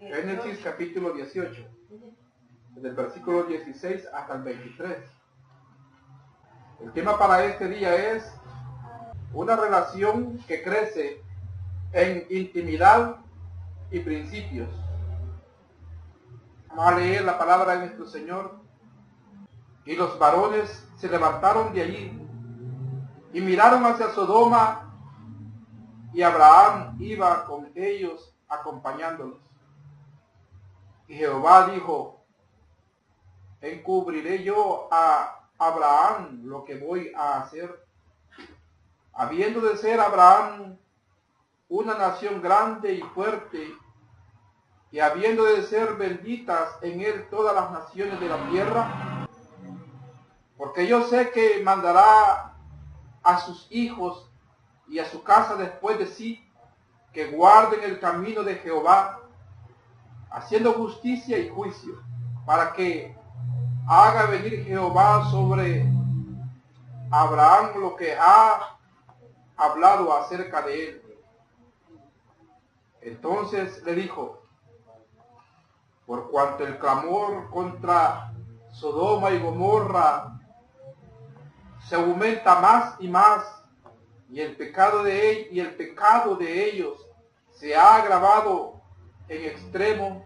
Génesis capítulo 18, desde el versículo 16 hasta el 23. El tema para este día es una relación que crece en intimidad y principios. Vamos a leer la palabra de nuestro Señor. Y los varones se levantaron de allí y miraron hacia Sodoma, y Abraham iba con ellos acompañándolos. Y Jehová dijo: ¿encubriré yo a Abraham lo que voy a hacer? Habiendo de ser Abraham una nación grande y fuerte, y habiendo de ser benditas en él todas las naciones de la tierra, porque yo sé que mandará a sus hijos y a su casa después de sí, que guarden el camino de Jehová, haciendo justicia y juicio, para que haga venir Jehová sobre Abraham lo que ha hablado acerca de él. Entonces le dijo: por cuanto el clamor contra Sodoma y Gomorra se aumenta más y más, y el pecado de ellos se ha agravado en extremo,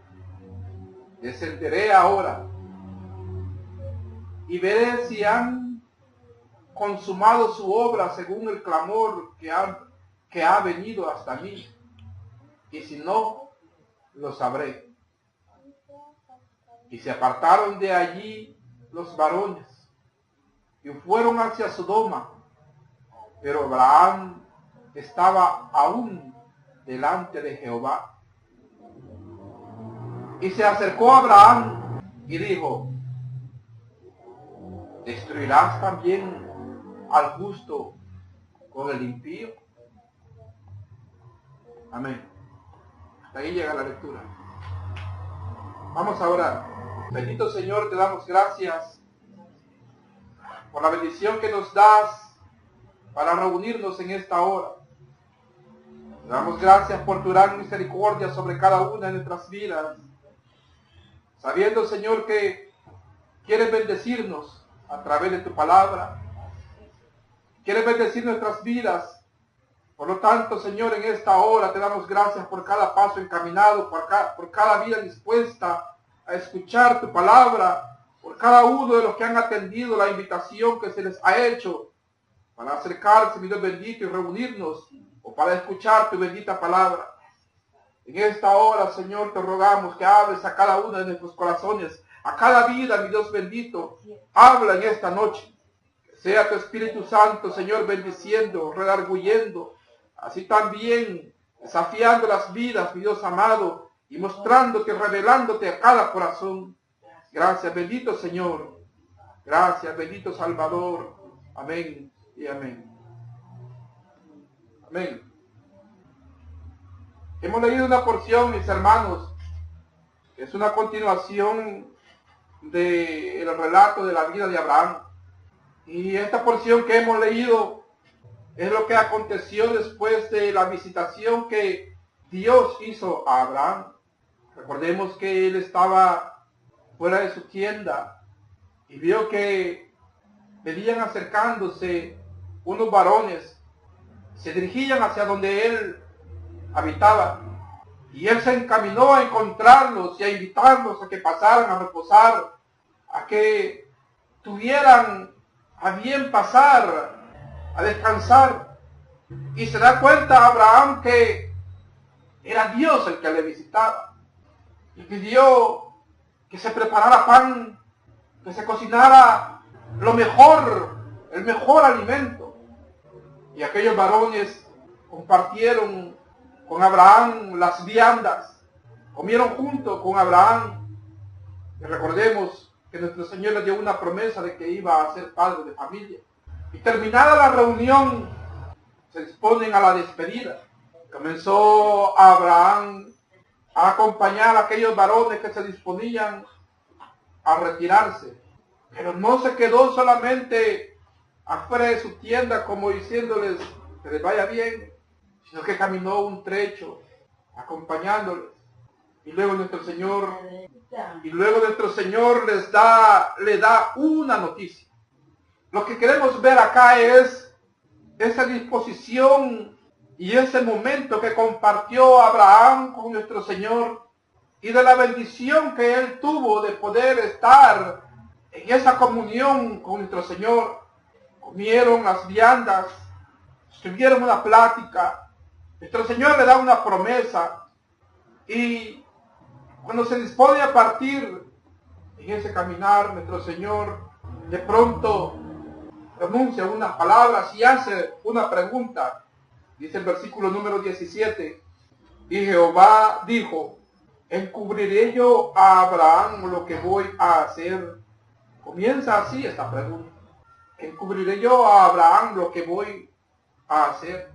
descenderé ahora y veré si han consumado su obra según el clamor que ha venido hasta mí, y si no, lo sabré. Y se apartaron de allí los varones y fueron hacia Sodoma, pero Abraham estaba aún delante de Jehová. Y se acercó a Abraham y dijo: ¿destruirás también al justo con el impío? Amén. Hasta ahí llega la lectura. Vamos a orar. Bendito Señor, te damos gracias por la bendición que nos das para reunirnos en esta hora. Te damos gracias por tu gran misericordia sobre cada una de nuestras vidas, sabiendo, Señor, que quieres bendecirnos a través de tu palabra. Quieres bendecir nuestras vidas. Por lo tanto, Señor, en esta hora te damos gracias por cada paso encaminado, por cada vida dispuesta a escuchar tu palabra, por cada uno de los que han atendido la invitación que se les ha hecho para acercarse, mi Dios bendito, y reunirnos, o para escuchar tu bendita palabra. En esta hora, Señor, te rogamos que hables a cada uno de nuestros corazones, a cada vida, mi Dios bendito. Habla en esta noche. Que sea tu Espíritu Santo, Señor, bendiciendo, redarguyendo, así también desafiando las vidas, mi Dios amado, y mostrándote, revelándote a cada corazón. Gracias, bendito Señor. Gracias, bendito Salvador. Amén y amén. Amén. Hemos leído una porción, mis hermanos, que es una continuación del relato de la vida de Abraham. Y esta porción que hemos leído es lo que aconteció después de la visitación que Dios hizo a Abraham. Recordemos que él estaba fuera de su tienda y vio que venían acercándose unos varones, se dirigían hacia donde él habitaba, y él se encaminó a encontrarlos y a invitarlos a que pasaran a reposar, a que tuvieran a bien pasar a descansar. Y se da cuenta Abraham que era Dios el que le visitaba, y pidió que se preparara pan, que se cocinara lo mejor, el mejor alimento. Y aquellos varones compartieron con Abraham las viandas, comieron junto con Abraham. Y recordemos que nuestro Señor le dio una promesa de que iba a ser padre de familia. Y terminada la reunión, se disponen a la despedida. Comenzó Abraham a acompañar a aquellos varones que se disponían a retirarse. Pero no se quedó solamente afuera de su tienda como diciéndoles que les vaya bien, sino que caminó un trecho acompañándoles. Y luego nuestro Señor le da una noticia. Lo que queremos ver acá es esa disposición y ese momento que compartió Abraham con nuestro Señor y de la bendición que él tuvo de poder estar en esa comunión con nuestro Señor. Comieron las viandas, tuvieron una plática, nuestro Señor le da una promesa y cuando se dispone a partir en ese caminar, nuestro Señor de pronto pronuncia unas palabras y hace una pregunta. Dice el versículo número 17, y Jehová dijo, ¿encubriré yo a Abraham lo que voy a hacer? Comienza así esta pregunta. ¿Encubriré yo a Abraham lo que voy a hacer?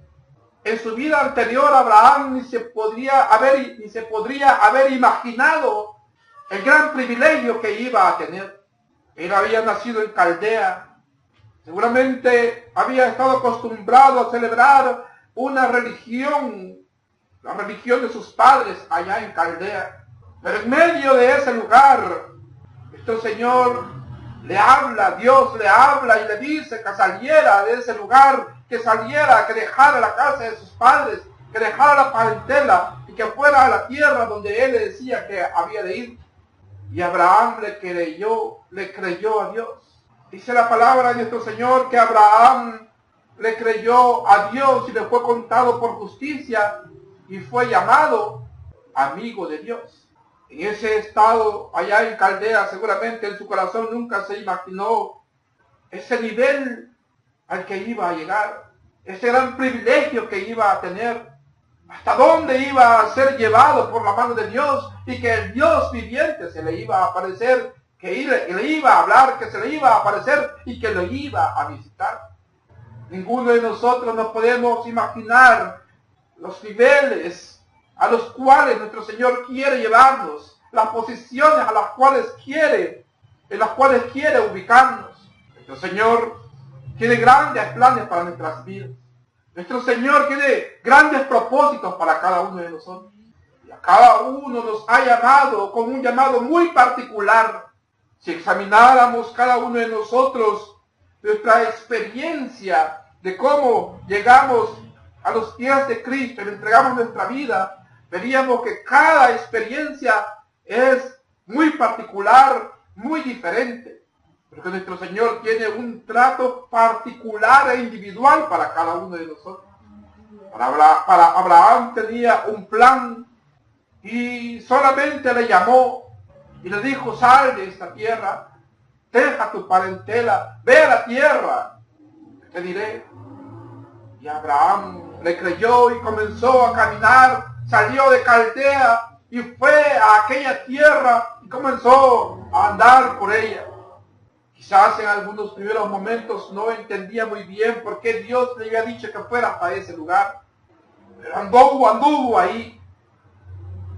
En su vida anterior Abraham ni se podría haber imaginado el gran privilegio que iba a tener. Él había nacido en Caldea. Seguramente había estado acostumbrado a celebrar una religión, la religión de sus padres allá en Caldea. Pero en medio de ese lugar, nuestro Señor le habla, Dios le habla y le dice que saliera de ese lugar, que saliera, que dejara la casa de sus padres, que dejara la parentela y que fuera a la tierra donde él le decía que había de ir. Y Abraham le creyó a Dios. Dice la palabra de nuestro Señor que Abraham le creyó a Dios y le fue contado por justicia y fue llamado amigo de Dios. En ese estado, allá en Caldea, seguramente en su corazón nunca se imaginó ese nivel al que iba a llegar, ese gran privilegio que iba a tener, hasta dónde iba a ser llevado por la mano de Dios y que el Dios viviente se le iba a aparecer, que le iba a hablar, que se le iba a aparecer y que lo iba a visitar. Ninguno de nosotros nos podemos imaginar los niveles a los cuales nuestro Señor quiere llevarnos, las posiciones en las cuales quiere ubicarnos. Nuestro Señor tiene grandes planes para nuestras vidas. Nuestro Señor tiene grandes propósitos para cada uno de nosotros. Y a cada uno nos ha llamado con un llamado muy particular. Si examináramos cada uno de nosotros nuestra experiencia de cómo llegamos a los pies de Cristo y le entregamos nuestra vida, veríamos que cada experiencia es muy particular, muy diferente. Porque nuestro Señor tiene un trato particular e individual para cada uno de nosotros. Para Abraham tenía un plan y solamente le llamó y le dijo, sal de esta tierra, deja tu parentela, ve a la tierra, te diré. Y Abraham le creyó y comenzó a caminar, salió de Caldea y fue a aquella tierra y comenzó a andar por ella. Quizás en algunos primeros momentos no entendía muy bien por qué Dios le había dicho que fuera hasta ese lugar. Pero anduvo ahí,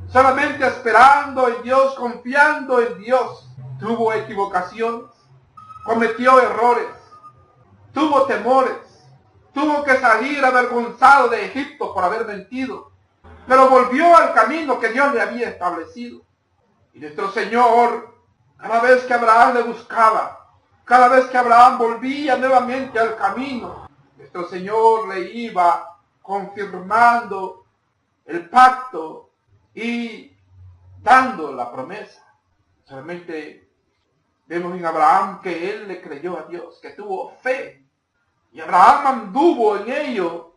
solamente esperando en Dios, confiando en Dios. Tuvo equivocaciones, cometió errores, tuvo temores, tuvo que salir avergonzado de Egipto por haber mentido, pero volvió al camino que Dios le había establecido. Y nuestro Señor, cada vez que Abraham le buscaba, cada vez que Abraham volvía nuevamente al camino, nuestro Señor le iba confirmando el pacto y dando la promesa. Solamente vemos en Abraham que él le creyó a Dios, que tuvo fe. Y Abraham anduvo en ello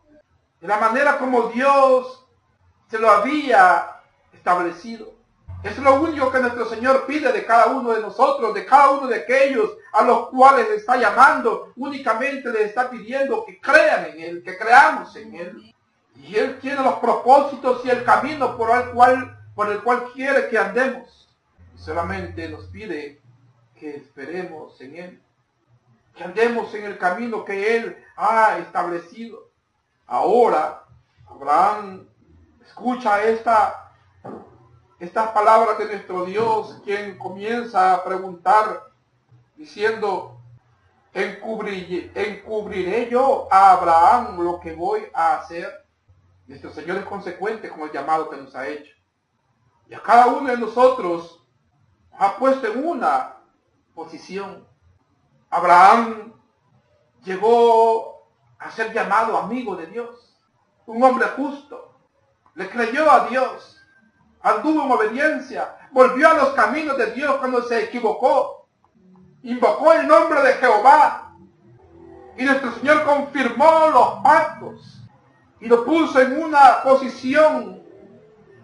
de la manera como Dios se lo había establecido. Es lo único que nuestro Señor pide de cada uno de nosotros, de cada uno de aquellos a los cuales le está llamando. Únicamente le está pidiendo que crean en Él, que creamos en Él. Y Él tiene los propósitos y el camino por el cual quiere que andemos. Y solamente nos pide que esperemos en Él, que andemos en el camino que Él ha establecido. Ahora, Abraham escucha estas palabras de nuestro Dios, quien comienza a preguntar, diciendo, ¿encubriré yo a Abraham lo que voy a hacer? Nuestro Señor es consecuente con el llamado que nos ha hecho. Y a cada uno de nosotros nos ha puesto en una posición. Abraham llegó a ser llamado amigo de Dios, un hombre justo. Le creyó a Dios, anduvo en obediencia, volvió a los caminos de Dios cuando se equivocó, invocó el nombre de Jehová, y nuestro Señor confirmó los pactos y lo puso en una posición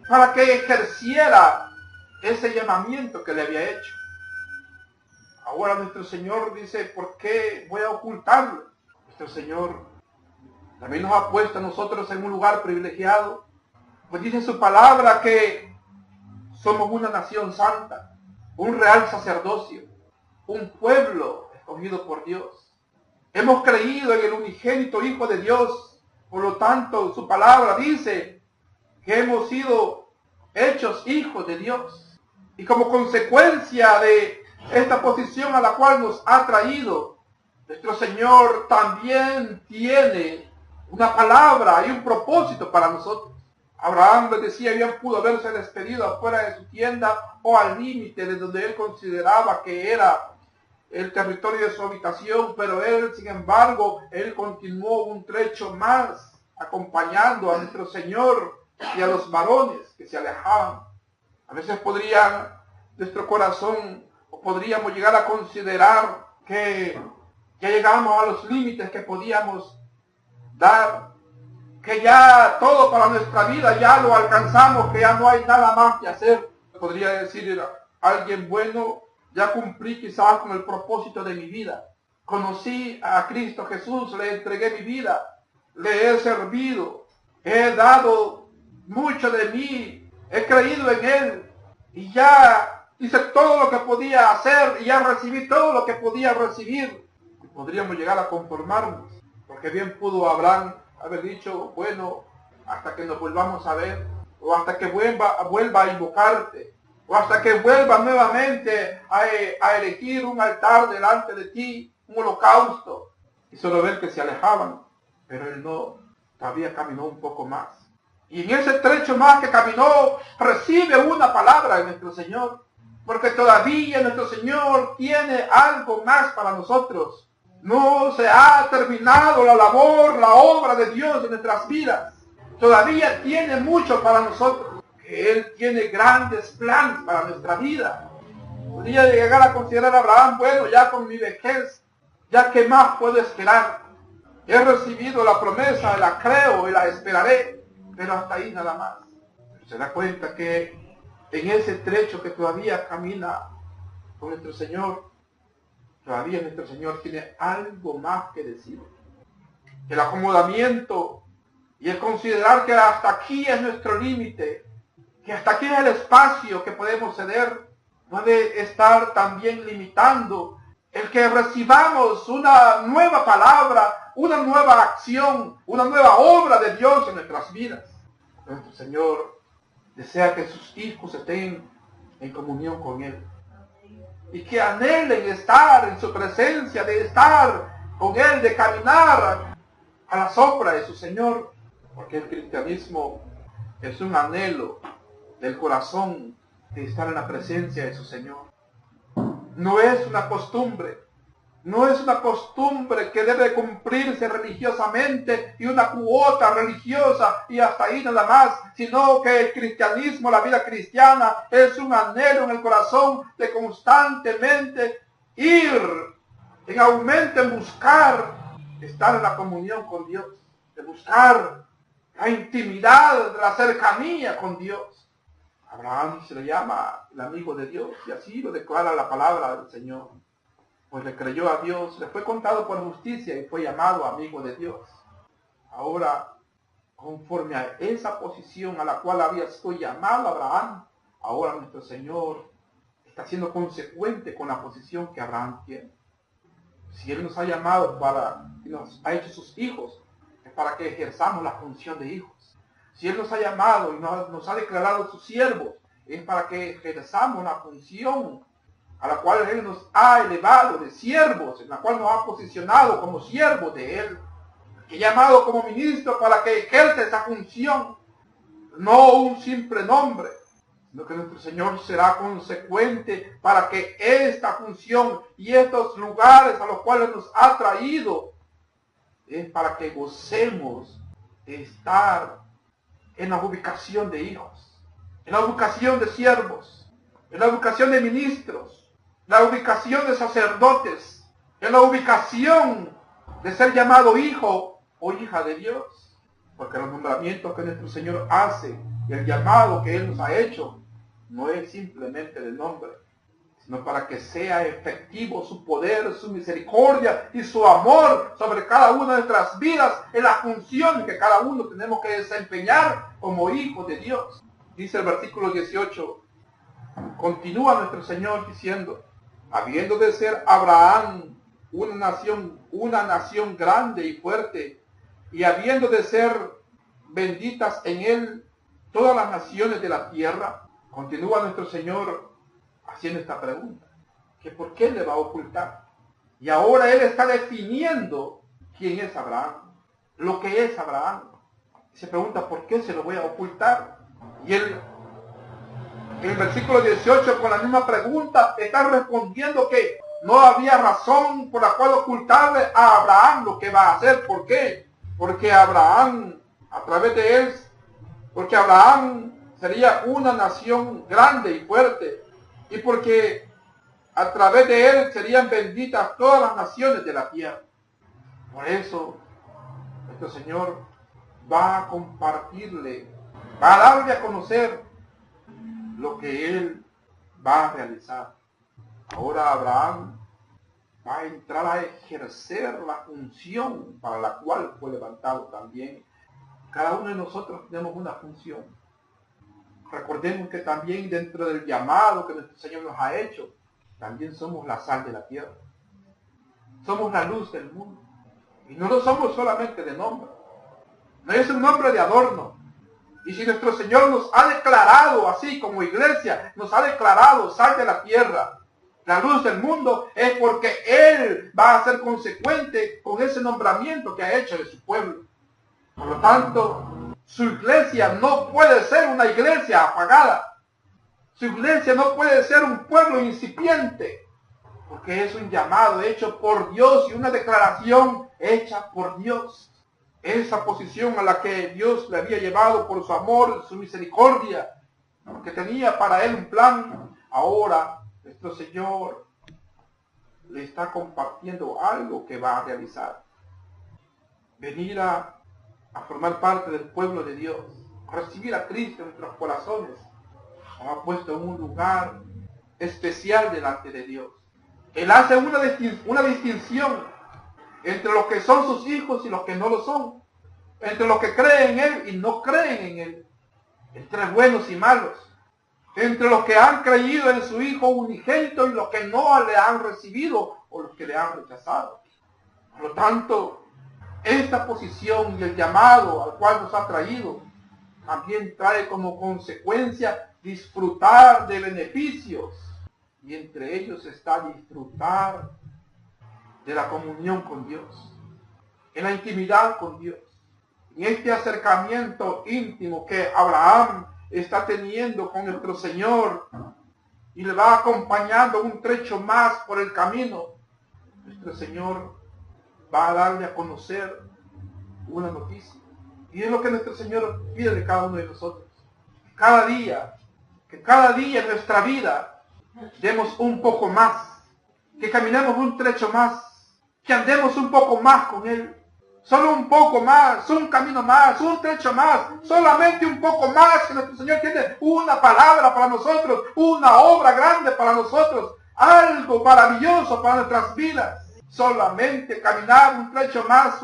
para que ejerciera ese llamamiento que le había hecho. Ahora nuestro Señor dice, ¿por qué voy a ocultarlo? Nuestro Señor también nos ha puesto a nosotros en un lugar privilegiado, pues dice su palabra que somos una nación santa, un real sacerdocio, un pueblo escogido por Dios. Hemos creído en el unigénito Hijo de Dios, por lo tanto su palabra dice que hemos sido hechos hijos de Dios. Y como consecuencia de esta posición a la cual nos ha traído, nuestro Señor también tiene una palabra y un propósito para nosotros. Abraham le decía, bien pudo haberse despedido afuera de su tienda o al límite de donde él consideraba que era el territorio de su habitación, pero él, sin embargo, él continuó un trecho más, acompañando a nuestro Señor y a los varones que se alejaban. A veces nuestro corazón, o podríamos llegar a considerar que ya llegamos a los límites que podíamos dar, que ya todo para nuestra vida ya lo alcanzamos, que ya no hay nada más que hacer. Podría decir alguien, bueno, ya cumplí quizás con el propósito de mi vida. Conocí a Cristo Jesús, le entregué mi vida, le he servido, he dado mucho de mí, he creído en Él y ya hice todo lo que podía hacer y ya recibí todo lo que podía recibir. Y podríamos llegar a conformarnos, porque bien pudo Abraham haber dicho, bueno, hasta que nos volvamos a ver, o hasta que vuelva a invocarte, o hasta que vuelva nuevamente a elegir un altar delante de ti, un holocausto. Y solo ver que se alejaban, pero él no, todavía caminó un poco más. Y en ese trecho más que caminó, recibe una palabra de nuestro Señor, porque todavía nuestro Señor tiene algo más para nosotros. No se ha terminado la labor, la obra de Dios en nuestras vidas. Todavía tiene mucho para nosotros. Que Él tiene grandes planes para nuestra vida. Podría llegar a considerar a Abraham, bueno, ya con mi vejez, ya que más puedo esperar. He recibido la promesa, la creo y la esperaré, pero hasta ahí nada más. Pero se da cuenta que en ese trecho que todavía camina con nuestro Señor, todavía nuestro Señor tiene algo más que decir. El acomodamiento y el considerar que hasta aquí es nuestro límite, que hasta aquí es el espacio que podemos ceder, puede estar también limitando el que recibamos una nueva palabra, una nueva acción, una nueva obra de Dios en nuestras vidas. Nuestro Señor desea que sus hijos estén en comunión con Él y que anhelen estar en su presencia, de estar con Él, de caminar a la sombra de su Señor, porque el cristianismo es un anhelo del corazón de estar en la presencia de su Señor. No es una costumbre, no es una costumbre que debe cumplirse religiosamente y una cuota religiosa y hasta ahí nada más, sino que el cristianismo, la vida cristiana, es un anhelo en el corazón de constantemente ir en aumento, en buscar estar en la comunión con Dios, de buscar la intimidad, la cercanía con Dios. Abraham se le llama el amigo de Dios y así lo declara la palabra del Señor. Pues le creyó a Dios, le fue contado por justicia y fue llamado amigo de Dios. Ahora, conforme a esa posición a la cual había sido llamado Abraham, ahora nuestro Señor está siendo consecuente con la posición que Abraham tiene. Si Él nos ha llamado y nos ha hecho sus hijos, es para que ejerzamos la función de hijos. Si Él nos ha llamado y nos ha declarado sus siervos, es para que ejerzamos la función a la cual Él nos ha elevado de siervos, en la cual nos ha posicionado como siervos de Él, que llamado como ministro para que ejerza esa función, no un simple nombre, sino que nuestro Señor será consecuente para que esta función y estos lugares a los cuales nos ha traído es para que gocemos de estar en la ubicación de hijos, en la ubicación de siervos, en la ubicación de ministros, en la ubicación de sacerdotes, en la ubicación de ser llamado hijo o hija de Dios. Porque los nombramientos que nuestro Señor hace y el llamado que Él nos ha hecho no es simplemente de nombre, sino para que sea efectivo su poder, su misericordia y su amor sobre cada una de nuestras vidas en la función que cada uno tenemos que desempeñar como hijos de Dios. Dice el versículo 18, continúa nuestro Señor diciendo, habiendo de ser Abraham una nación grande y fuerte, y habiendo de ser benditas en él todas las naciones de la tierra, continúa nuestro Señor haciendo esta pregunta, que por qué le va a ocultar. Y ahora Él está definiendo quién es Abraham, lo que es Abraham. Y se pregunta, ¿por qué se lo voy a ocultar? Y él, en el versículo 18, con la misma pregunta, está respondiendo que no había razón por la cual ocultarle a Abraham lo que va a hacer. ¿Por qué? Porque Abraham, a través de él, porque Abraham sería una nación grande y fuerte, y porque a través de él serían benditas todas las naciones de la tierra. Por eso, nuestro Señor va a compartirle, va a darle a conocer lo que Él va a realizar. Ahora Abraham va a entrar a ejercer la función para la cual fue levantado también. Cada uno de nosotros tenemos una función. Recordemos que también dentro del llamado que nuestro Señor nos ha hecho, también somos la sal de la tierra. Somos la luz del mundo. Y no lo somos solamente de nombre. No es un nombre de adorno. Y si nuestro Señor nos ha declarado así como iglesia, nos ha declarado sal de la tierra, la luz del mundo, es porque Él va a ser consecuente con ese nombramiento que ha hecho de su pueblo. Por lo tanto, su iglesia no puede ser una iglesia apagada. Su iglesia no puede ser un pueblo incipiente, porque es un llamado hecho por Dios y una declaración hecha por Dios. Esa posición a la que Dios le había llevado por su amor, su misericordia, porque tenía para él un plan, ahora nuestro Señor le está compartiendo algo que va a realizar. Venir a formar parte del pueblo de Dios, recibir a Cristo en nuestros corazones, nos ha puesto en un lugar especial delante de Dios. Él hace una distinción entre los que son sus hijos y los que no lo son, entre los que creen en Él y no creen en Él, entre buenos y malos, entre los que han creído en su Hijo unigénito y los que no le han recibido o los que le han rechazado. Por lo tanto, esta posición y el llamado al cual nos ha traído también trae como consecuencia disfrutar de beneficios, y entre ellos está disfrutar de la comunión con Dios, en la intimidad con Dios, en este acercamiento íntimo que Abraham está teniendo con nuestro Señor y le va acompañando un trecho más por el camino. Nuestro Señor va a darle a conocer una noticia, y es lo que nuestro Señor pide de cada uno de nosotros. Que cada día en nuestra vida demos un poco más, que caminemos un trecho más, que andemos un poco más con Él, solo un poco más, un camino más, un trecho más, solamente un poco más, que nuestro Señor tiene una palabra para nosotros, una obra grande para nosotros, algo maravilloso para nuestras vidas. Solamente caminar un trecho más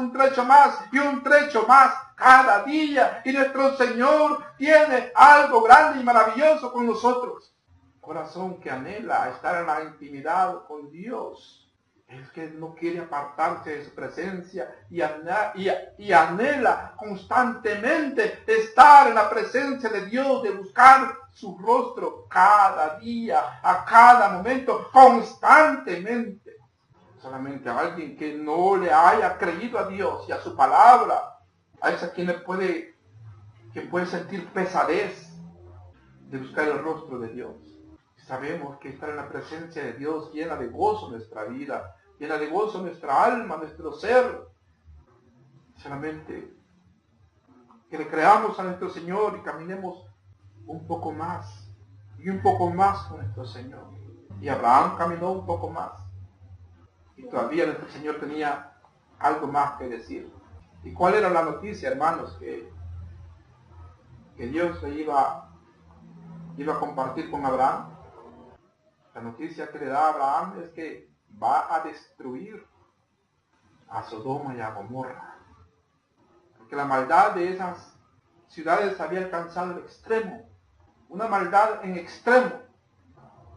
y un trecho más cada día, y nuestro Señor tiene algo grande y maravilloso con nosotros. Corazón que anhela estar en la intimidad con Dios, el que no quiere apartarse de su presencia y anhela constantemente estar en la presencia de Dios, de buscar su rostro cada día, a cada momento, constantemente. Solamente a alguien que no le haya creído a Dios y a su palabra, a ese quien puede sentir pesadez, de buscar el rostro de Dios. Sabemos que estar en la presencia de Dios llena de gozo nuestra vida, llena de gozo nuestra alma, nuestro ser. Solamente que le creamos a nuestro Señor y caminemos un poco más y un poco más con nuestro Señor. Y Abraham caminó un poco más. Y todavía nuestro Señor tenía algo más que decir. ¿Y cuál era la noticia, hermanos, que Dios le iba a compartir con Abraham? La noticia que le da a Abraham es que va a destruir a Sodoma y a Gomorra. Porque la maldad de esas ciudades había alcanzado el extremo. Una maldad en extremo.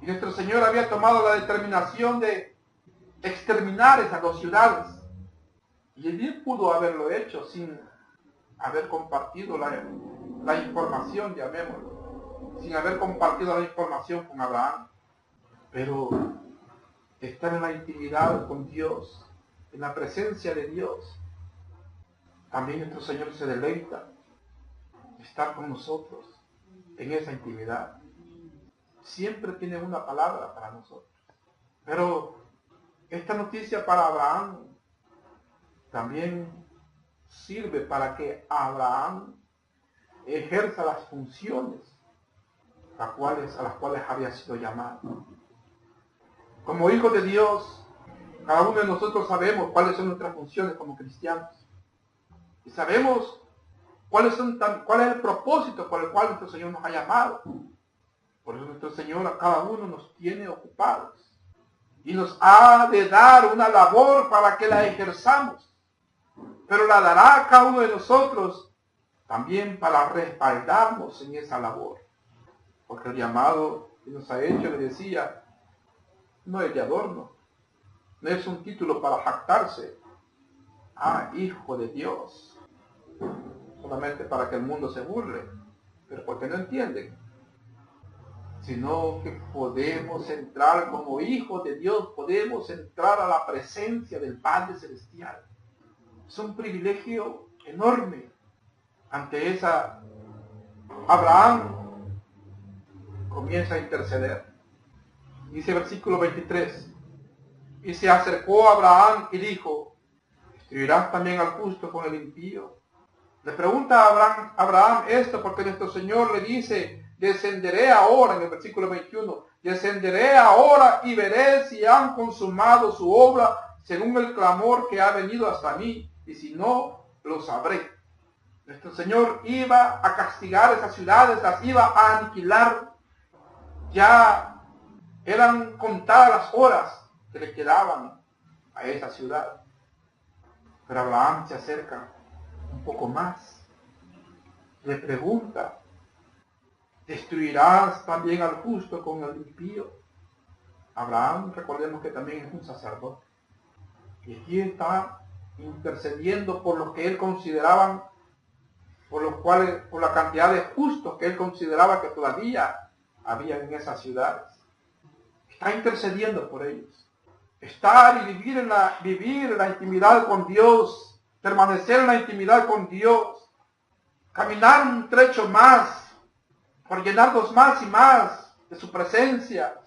Y nuestro Señor había tomado la determinación de exterminar esas dos ciudades. Y él bien pudo haberlo hecho sin haber compartido la información, llamémoslo. Sin haber compartido la información con Abraham. Pero estar en la intimidad con Dios, en la presencia de Dios, también nuestro Señor se deleita de estar con nosotros en esa intimidad. Siempre tiene una palabra para nosotros. Pero esta noticia para Abraham también sirve para que Abraham ejerza las funciones a las cuales había sido llamado. Como hijos de Dios, cada uno de nosotros sabemos cuáles son nuestras funciones como cristianos. Y sabemos cuál es el propósito por el cual nuestro Señor nos ha llamado. Por eso nuestro Señor a cada uno nos tiene ocupados. Y nos ha de dar una labor para que la ejerzamos. Pero la dará a cada uno de nosotros también para respaldarnos en esa labor. Porque el llamado que nos ha hecho, le decía, no es de adorno, no es un título para jactarse. Hijo de Dios. Solamente para que el mundo se burle, pero porque no entienden. Sino que podemos entrar como hijos de Dios, podemos entrar a la presencia del Padre Celestial. Es un privilegio enorme. Ante esa, Abraham comienza a interceder. Dice el versículo 23. Y se acercó a Abraham y dijo, ¿destruirás también al justo con el impío? Le pregunta a Abraham esto porque nuestro Señor le dice, descenderé ahora, en el versículo 21, descenderé ahora y veré si han consumado su obra según el clamor que ha venido hasta mí, y si no, lo sabré. Nuestro Señor iba a castigar esas ciudades, las iba a aniquilar. Ya eran contadas las horas que le quedaban a esa ciudad. Pero Abraham se acerca un poco más. Le pregunta, ¿destruirás también al justo con el impío? Abraham, recordemos que también es un sacerdote. Y aquí está intercediendo por lo que él consideraba, por la cantidad de justos que él consideraba que todavía había en esas ciudades. Está intercediendo por ellos. Estar y vivir en la intimidad con Dios, permanecer en la intimidad con Dios, caminar un trecho más, por llenarnos más y más de su presencia,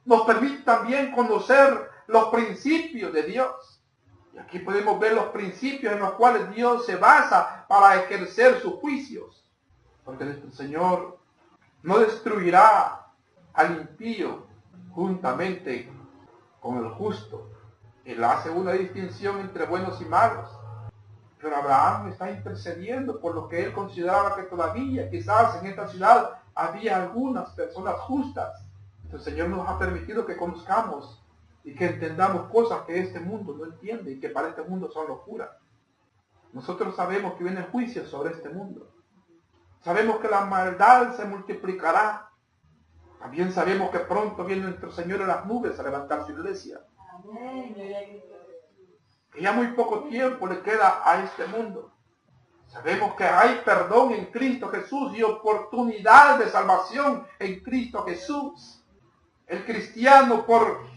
nos permite también conocer los principios de Dios. Y aquí podemos ver los principios en los cuales Dios se basa para ejercer sus juicios. Porque nuestro Señor no destruirá al impío juntamente con el justo. Él hace una distinción entre buenos y malos. Pero Abraham está intercediendo por lo que él consideraba que todavía quizás en esta ciudad había algunas personas justas. El Señor nos ha permitido que conozcamos y que entendamos cosas que este mundo no entiende y que para este mundo son locura. Nosotros sabemos que vienen juicios sobre este mundo. Sabemos que la maldad se multiplicará. También sabemos que pronto viene nuestro Señor en las nubes a levantar su iglesia. Que ya muy poco tiempo le queda a este mundo. Sabemos que hay perdón en Cristo Jesús y oportunidad de salvación en Cristo Jesús. El cristiano, por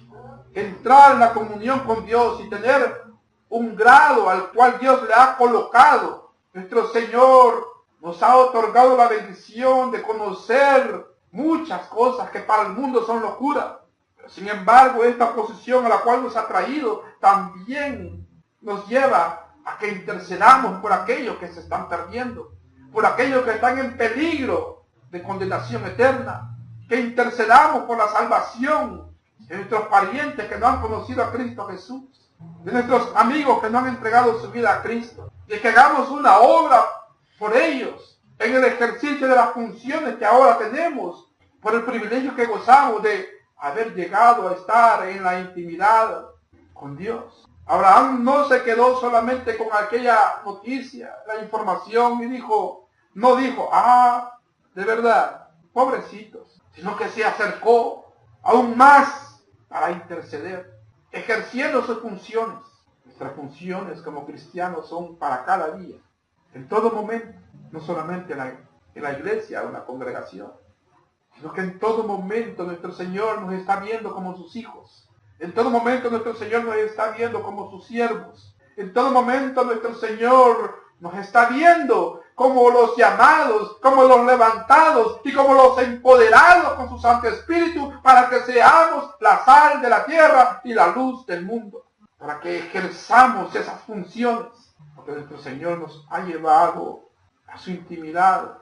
entrar en la comunión con Dios y tener un grado al cual Dios le ha colocado, nuestro Señor nos ha otorgado la bendición de conocer muchas cosas que para el mundo son locura. Pero sin embargo, esta posición a la cual nos ha traído también nos lleva a que intercedamos por aquellos que se están perdiendo, por aquellos que están en peligro de condenación eterna, que intercedamos por la salvación de nuestros parientes que no han conocido a Cristo Jesús, de nuestros amigos que no han entregado su vida a Cristo, y que hagamos una obra por ellos en el ejercicio de las funciones que ahora tenemos, por el privilegio que gozamos de haber llegado a estar en la intimidad con Dios. Abraham no se quedó solamente con aquella noticia, la información, y no dijo, de verdad, pobrecitos, sino que se acercó aún más para interceder, ejerciendo sus funciones. Nuestras funciones como cristianos son para cada día, en todo momento, no solamente en la iglesia o en la congregación, sino que en todo momento nuestro Señor nos está viendo como sus hijos. En todo momento nuestro Señor nos está viendo como sus siervos. En todo momento nuestro Señor nos está viendo como los llamados, como los levantados y como los empoderados con su Santo Espíritu para que seamos la sal de la tierra y la luz del mundo. Para que ejerzamos esas funciones. Porque nuestro Señor nos ha llevado a su intimidad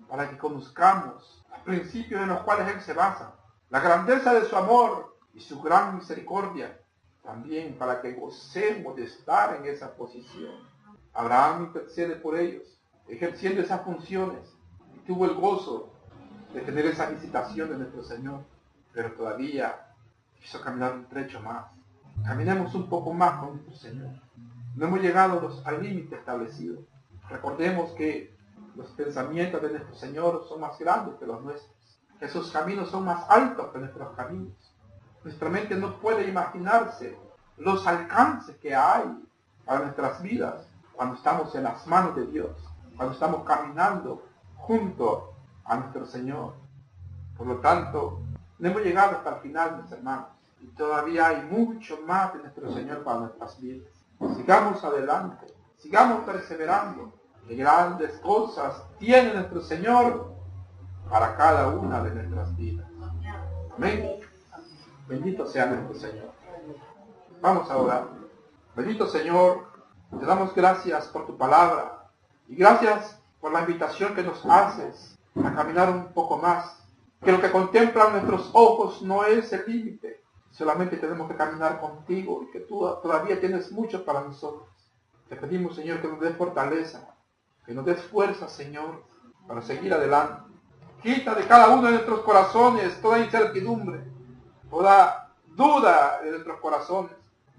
para que conozcamos los principios en los cuales Él se basa. La grandeza de su amor y su gran misericordia, también para que gocemos de estar en esa posición. Abraham intercede por ellos, ejerciendo esas funciones, y tuvo el gozo de tener esa visitación de nuestro Señor, pero todavía quiso caminar un trecho más. Caminemos un poco más con nuestro Señor. No hemos llegado al límite establecido. Recordemos que los pensamientos de nuestro Señor son más grandes que los nuestros, que sus caminos son más altos que nuestros caminos. Nuestra mente no puede imaginarse los alcances que hay para nuestras vidas cuando estamos en las manos de Dios, cuando estamos caminando junto a nuestro Señor. Por lo tanto, no hemos llegado hasta el final, mis hermanos, y todavía hay mucho más de nuestro Señor para nuestras vidas. Sigamos adelante, sigamos perseverando, que grandes cosas tiene nuestro Señor para cada una de nuestras vidas. Amén. Bendito sea nuestro Señor. Vamos a orar. Bendito Señor, te damos gracias por tu palabra y gracias por la invitación que nos haces a caminar un poco más. Que lo que contemplan nuestros ojos no es el límite. Solamente tenemos que caminar contigo y que tú todavía tienes mucho para nosotros. Te pedimos, Señor, que nos des fortaleza, que nos des fuerza, Señor, para seguir adelante. Quita de cada uno de nuestros corazones toda incertidumbre, toda duda de nuestros corazones,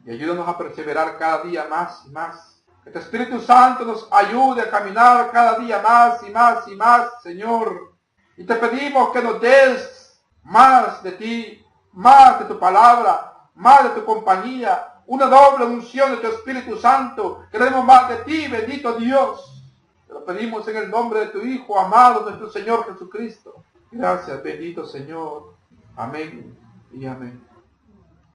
y ayúdanos a perseverar cada día más y más. Que tu Espíritu Santo nos ayude a caminar cada día más y más y más, Señor. Y te pedimos que nos des más de ti, más de tu palabra, más de tu compañía, una doble unción de tu Espíritu Santo. Queremos más de ti, bendito Dios. Te lo pedimos en el nombre de tu Hijo amado, nuestro Señor Jesucristo. Gracias, bendito Señor. Amén y amén.